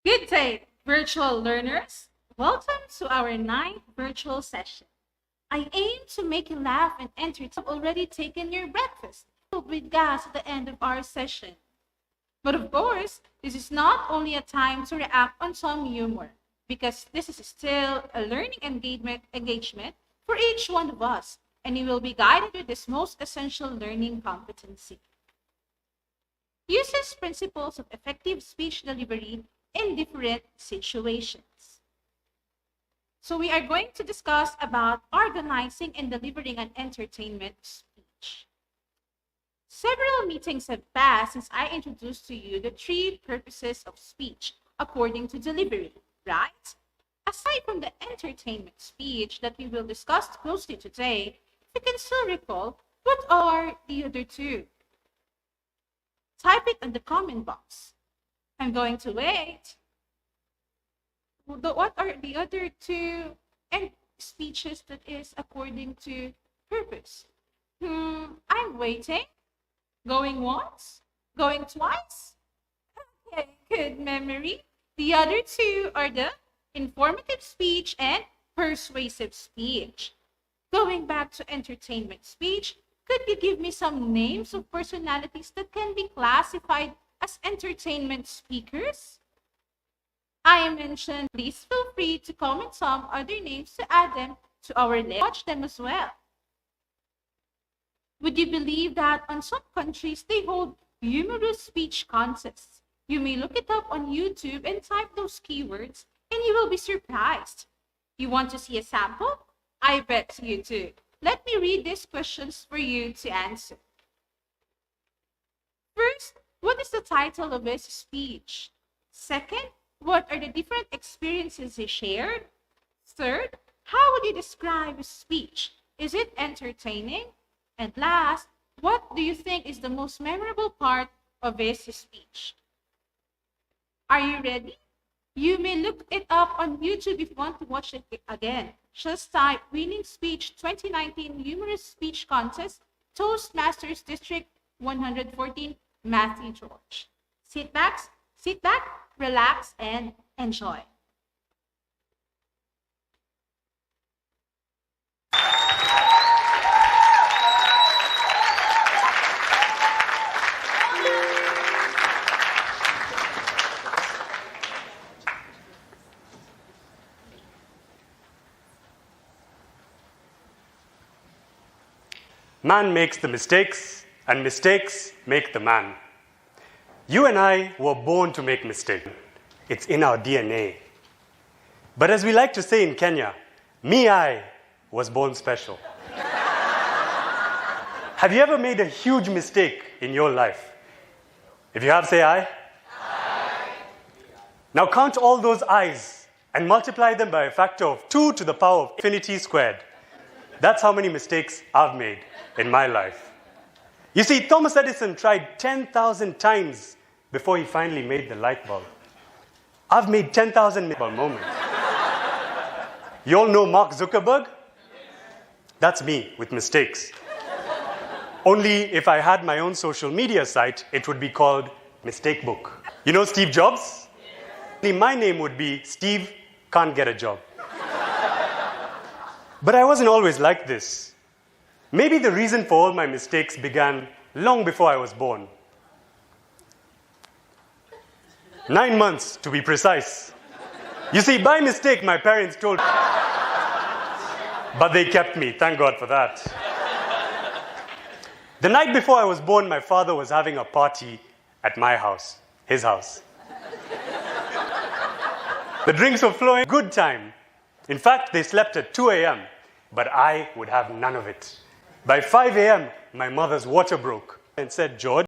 Good day, virtual learners. Welcome to our ninth virtual session. I aim to make you laugh and entertain. You've already taken your breakfast, filled with gas at the end of our session. But of course, this is not only a time to react on some humor, because this is still a learning engagement for each one of us, and you will be guided with this most essential learning competency. Uses principles of effective speech delivery in different situations. So we are going to discuss about organizing and delivering an entertainment speech. Several meetings have passed since I introduced to you the three purposes of speech according to delivery, right? Aside from the entertainment speech that we will discuss closely today, if you can still recall, what are the other two? Type it in the comment box. I'm going to wait. What are the other two speeches that is according to purpose? I'm waiting. Going once? Going twice? Okay, good memory. The other two are the informative speech and persuasive speech. Going back to entertainment speech, could you give me some names of personalities that can be classified as entertainment speakers? I mentioned, please feel free to comment some other names to add them to our list. Watch them as well. Would you believe that on some countries they hold humorous speech contests? You may look it up on YouTube and type those keywords and you will be surprised. You want to see a sample? I bet you do. Let me read these questions for you to answer. First, what is the title of his speech? Second, what are the different experiences he shared? Third, how would you describe his speech? Is it entertaining? And last, what do you think is the most memorable part of his speech? Are you ready? You may look it up on YouTube if you want to watch it again. Just type Winning Speech 2019 Humorous Speech Contest, Toastmasters District 114, Matthew George. Sit back, relax, and enjoy. Man makes the mistakes, and mistakes make the man. You and I were born to make mistakes. It's in our DNA. But as we like to say in Kenya, I was born special. Have you ever made a huge mistake in your life? If you have, say I. Now count all those I's and multiply them by a factor of 2 to the power of infinity squared. That's how many mistakes I've made in my life. You see, Thomas Edison tried 10,000 times before he finally made the light bulb. I've made 10,000 light bulb moments. You all know Mark Zuckerberg? That's me with mistakes. Only if I had my own social media site, it would be called Mistake Book. You know Steve Jobs? Only my name would be Steve Can't Get a Job. But I wasn't always like this. Maybe the reason for all my mistakes began long before I was born. 9 months, to be precise. You see, by mistake, my parents told me. But they kept me, thank God for that. The night before I was born, my father was having a party at my house, his house. The drinks were flowing, good time. In fact, they slept at 2 a.m., but I would have none of it. By 5 a.m., my mother's water broke and said, George,